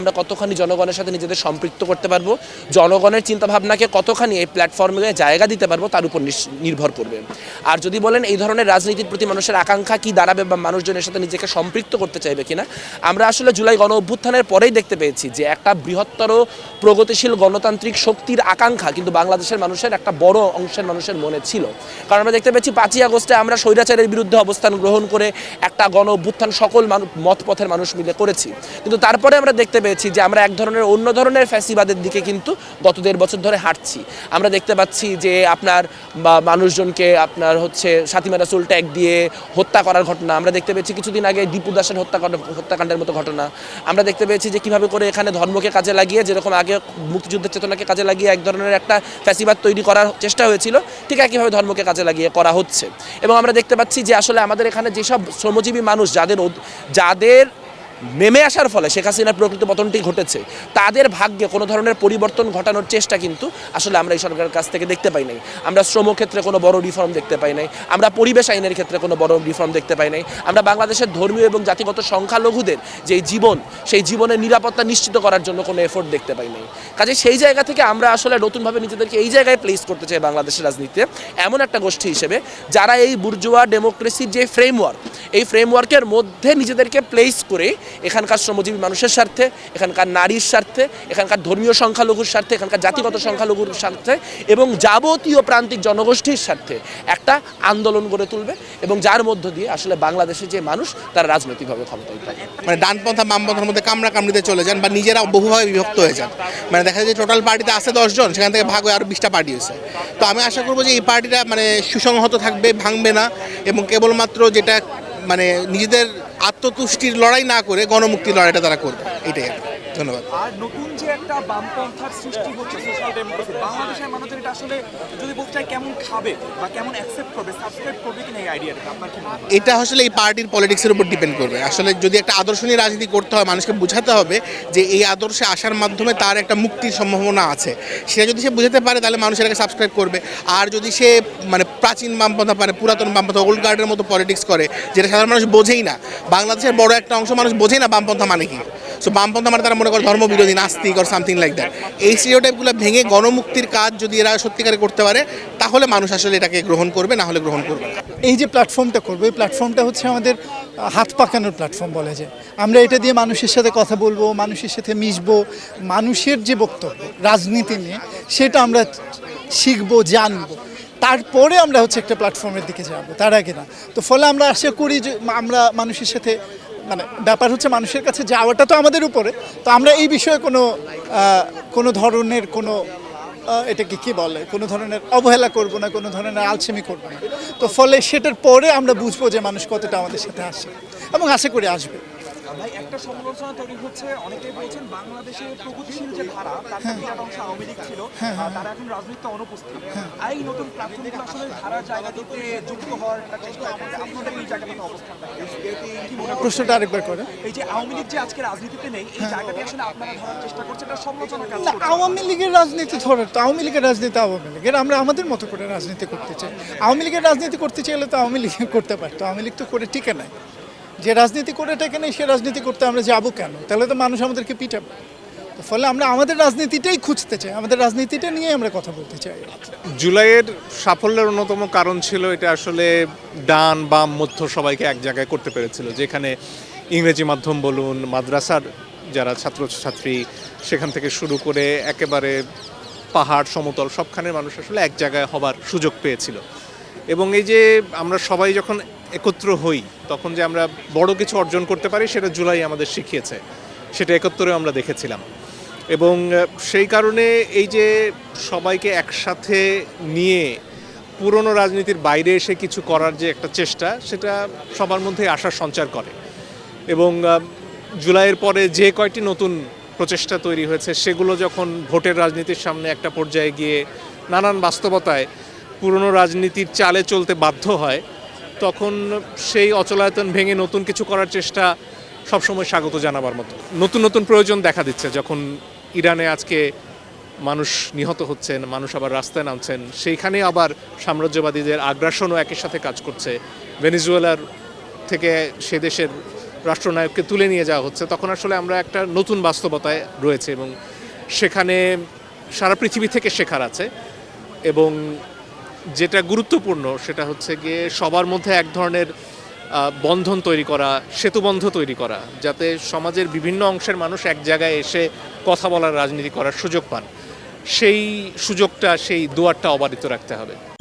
আমরা কতখানি জনগণের সাথে নিজেদের সম্পৃক্ত করতে পারবো, জনগণের চিন্তাভাবনাকে কতখানি এই প্ল্যাটফর্মে জায়গা দিতে পারবো তার উপর নির্ভর করবে। আর যদি বলেন এই ধরনের রাজনীতির প্রতি মানুষের আকাঙ্ক্ষা কি দাঁড়াবে বা মানুষজনের সাথে নিজেকে সম্পৃক্ত করতে চাইবে কিনা, আমরা আসলে জুলাই গণ অভ্যুত্থানের পরেই দেখতে পেয়েছি যে একটা বৃহত্তর প্রগতিশীল গণতান্ত্রিক শক্তির আকাঙ্ক্ষা কিন্তু বাংলাদেশের মানুষের একটা বড় অংশের মানুষের মনে ছিল। কারণ আমরা দেখতে পেয়েছি 5ই আগস্টে আমরা স্বৈরাচারের বিরুদ্ধে অবস্থান গ্রহণ করে একটা গণ অভ্যুত্থান সকল মতপথের মানুষ মিলে করেছি, কিন্তু তারপরে আমরা দেখতে পেয়েছি যে আমরা এক ধরনের অন্য ধরনের ফ্যাসিবাদের দিকে কিন্তু গত 1.5 বছর ধরে হাঁটছি। আমরা দেখতে পাচ্ছি যে আপনার মানুষজনকে আপনার হচ্ছে সাতিমা রাসূল ট্যাগ দিয়ে হত্যা করার ঘটনা, আমরা দেখতে পেয়েছি কিছুদিন আগে দীপু দাসের হত্যাকাণ্ডের মতো ঘটনা, আমরা দেখতে পেয়েছি যে কীভাবে করে এখানে ধর্মকে কাজে লাগিয়ে, যেরকম আগে মুক্তিযুদ্ধের চেতনাকে কাজে লাগিয়ে এক ধরনের একটা ফ্যাসিবাদ তৈরি করার চেষ্টা হয়েছিল, ঠিক একইভাবে ধর্মকে কাজে লাগিয়ে করা হচ্ছে। এবং আমরা দেখতে পাচ্ছি যে আসলে আমাদের এখানে যেসব শ্রমজীবী মানুষ যাদের নেমে আসার ফলে শেখ হাসিনার প্রকৃত পতনটি ঘটেছে, তাদের ভাগ্যে কোনো ধরনের পরিবর্তন ঘটানোর চেষ্টা কিন্তু আসলে আমরা এই সরকারের কাছ থেকে দেখতে পাই নাই। আমরা শ্রমক্ষেত্রে কোনো বড় রিফর্ম দেখতে পাই নাই, আমরা পরিবেশ আইনের ক্ষেত্রে কোনো বড় রিফর্ম দেখতে পাই নাই, আমরা বাংলাদেশের ধর্মীয় এবং জাতিগত সংখ্যালঘুদের যেই জীবন, সেই জীবনের নিরাপত্তা নিশ্চিত করার জন্য কোনো এফোর্ট দেখতে পাই নাই। কাজে সেই জায়গা থেকে আমরা আসলে নতুনভাবে নিজেদেরকে এই জায়গায় প্লেস করতে চাই বাংলাদেশের রাজনীতিতে এমন একটা গোষ্ঠী হিসেবে যারা এই বুর্জোয়া ডেমোক্রেসির যে ফ্রেমওয়ার্ক, এই ফ্রেমওয়ার্কের মধ্যে নিজেদেরকে প্লেস করে এখানকার শ্রমজীবী মানুষের স্বার্থে, এখানকার নারীর স্বার্থে, এখানকার ধর্মীয় সংখ্যালঘুর স্বার্থে, এখানকার জাতিগত সংখ্যালঘুর স্বার্থে এবং যাবতীয় প্রান্তিক জনগোষ্ঠীর স্বার্থে একটা আন্দোলন গড়ে তুলবে এবং যার মধ্য দিয়ে আসলে বাংলাদেশে যে মানুষ তারা রাজনৈতিকভাবে ক্ষমতায় থাকে। মানে ডানপন্থা বামপন্থার মধ্যে কামড়িতে চলে যান বা নিজেরা বহুভাবে বিভক্ত হয়ে যান। মানে দেখা যায় যে টোটাল পার্টিতে আছে 10 জন, সেখান থেকে ভাগ হয়ে আরও 20টা পার্টি হয়েছে। তো আমি আশা করবো যে এই পার্টিটা মানে সুসংহত থাকবে, ভাঙবে না এবং কেবলমাত্র যেটা মানে নিজেদের আত্মতুষ্টির লড়াই না করে গণমুক্তির লড়াইটা তারা করবে, এটাই। ধন্যবাদ। আর নতুন যে একটা বামপন্থার সৃষ্টি হচ্ছে সোশ্যাল ডেমোক্রেসি, বাংলাদেশের মানুষের এটা আসলে যদি বলতে চাই কেমন খাবে বা কেমন অ্যাকসেপ্ট করবে, সাবস্ক্রাইব করবে কিনা এই আইডিয়াটা আপনার কি মনে হয়? এটা আসলে এই পার্টির পলিটিক্সের উপর ডিপেন্ড করবে। আসলে যদি একটা আদর্শ নিয়ে রাজনীতি করতে হয়, মানুষকে বোঝাতে হবে যে এই আদর্শে আসার মাধ্যমে তার একটা মুক্তির সম্ভাবনা আছে, সেটা যদি সে বুঝাতে পারে তাহলে মানুষ এটাকে সাবস্ক্রাইব করবে। আর যদি সে মানে প্রাচীন বামপন্থা মানে পুরাতন বামপন্থা ওল্ড গার্ডের মতো পলিটিক্স করে, যেটা সাধারণ মানুষ বোঝেই না, বাংলাদেশের বড় একটা অংশ মানুষ বোঝেই না বামপন্থা মানে কি। সো বামপন্থা মানে তারা মনে করে ধর্মবিরোধী, নাস্তিক অর সামথিং লাইক দ্যাট। এই স্টিরিওটাইপগুলো ভেঙে গণমুক্তির কাজ যদি এরা সত্যিকারে করতে পারে তাহলে মানুষ আসলে এটাকে গ্রহণ করবে, না হলে গ্রহণ করবে না। এই যে প্ল্যাটফর্মটা করবো, এই প্ল্যাটফর্মটা হচ্ছে আমাদের হাত পাকানোর প্ল্যাটফর্ম বলে যে আমরা এটা দিয়ে মানুষের সাথে কথা বলবো, মানুষের সাথে মিশবো, মানুষের যে বক্তব্য রাজনীতি নিয়ে সেটা আমরা শিখবো, জানবো, তারপরে আমরা হচ্ছে একটা প্ল্যাটফর্মের দিকে যাবো, তার আগে না। তো ফলে আমরা আশা করি যে আমরা মানুষের সাথে মানে ব্যাপার হচ্ছে মানুষের কাছে যাওয়াটা তো আমাদের উপরে। তো আমরা এই বিষয়ে কোনো ধরনের কোনো এটাকে কি বলে কোনো ধরনের অবহেলা করব না, কোনো ধরনের আলসেমি করব না। তো ফলে সেটার পরে আমরা বুঝবো যে মানুষ কতটা আমাদের সাথে আসে এবং আশা করি আসবে। ভাই একটা সমালোচনা তৈরি হচ্ছে, অনেকেই বলছেন বাংলাদেশে প্রগতিশীল যে ধারা তার বিরাট অংশ আওয়ামী লীগ ছিল, তারা এখন রাজনীতিতে অনুপস্থিত। এই নতুন প্ল্যাটফর্মগুলো আসলে ধারার জায়গা দিতে যুক্ত হওয়ার একটা চেষ্টা করছে। আপনাদের এই জায়গাটাতে অবস্থান প্রশ্নটা আরেকবার করে। এই যে আওয়ামী লীগ যে আজকে রাজনীতিতে নেই, এই জায়গাটি আসলে আপনারা ধরার চেষ্টা করছেন, এটা সমালোচনা কাজ না, করছে। আওয়ামী লীগের রাজনীতি ধরে তো আওয়ামী লীগের রাজনীতি আওয়ামী লীগের, আমরা আমাদের মতো করে রাজনীতি করতে চাই। আওয়ামী লীগের রাজনীতি করতে চাইলে তো আওয়ামী লীগ করতে পারতো, আওয়ামী লীগ তো করে টিকে নাই। যে রাজনীতি করে টেকে নেই সে রাজনীতি করতে আমরা যাবো কেন? তাহলে তো মানুষ আমাদেরকে পিটাবে। তো ফলে আমরা আমাদের রাজনীতিটাই খুঁজতে চাই, আমাদের রাজনীতিটা নিয়ে আমরা কথা বলতে চাই। জুলাইয়ের সাফল্যের অন্যতম কারণ ছিল এটা আসলে ডান বাম মধ্য সবাইকে এক জায়গায় করতে পেরেছিল, যেখানে ইংরেজি মাধ্যম বলুন, মাদ্রাসার যারা ছাত্রছাত্রী সেখান থেকে শুরু করে একেবারে পাহাড় সমতল সবখানের মানুষ আসলে এক জায়গায় হবার সুযোগ পেয়েছিল। এবং এই যে আমরা সবাই যখন একত্র হই তখন যে আমরা বড় কিছু অর্জন করতে পারি সেটা জুলাই আমাদের শিখিয়েছে, সেটা 71-এ আমরা দেখেছিলাম। এবং সেই কারণে এই যে সবাইকে একসাথে নিয়ে পুরনো রাজনীতির বাইরে এসে কিছু করার যে একটা চেষ্টা, সেটা সবার মধ্যে আশার সঞ্চার করে। এবং জুলাইয়ের পরে যে কয়টি নতুন প্রচেষ্টা তৈরি হয়েছে সেগুলো যখন ভোটের রাজনীতির সামনে একটা পর্যায়ে গিয়ে নানান বাস্তবতায় পুরনো রাজনীতির চালে চলতে বাধ্য হয়, তখন সেই অচলায়তন ভেঙে নতুন কিছু করার চেষ্টা সবসময় স্বাগত জানাবার মতো। নতুন নতুন প্রয়োজন দেখা দিচ্ছে, যখন ইরানে আজকে মানুষ নিহত হচ্ছেন, মানুষ আবার রাস্তায় নামছেন, সেইখানে আবার সাম্রাজ্যবাদীদের আগ্রাসনও একই সাথে কাজ করছে। ভেনেজুয়েলার থেকে সে দেশের রাষ্ট্রনায়ককে তুলে নিয়ে যাওয়া হচ্ছে, তখন আসলে আমরা একটা নতুন বাস্তবতায় রয়েছে এবং সেখানে সারা পৃথিবী থেকে শেখার আছে। এবং যেটা গুরুত্বপূর্ণ সেটা হচ্ছে গিয়ে সবার মধ্যে এক ধরনের বন্ধন তৈরি করা, সেতুবন্ধ তৈরি করা, যাতে সমাজের বিভিন্ন অংশের মানুষ এক জায়গায় এসে কথা বলার, রাজনীতি করার সুযোগ পান। সেই সুযোগটা, সেই দুয়ারটা অবারিত রাখতে হবে।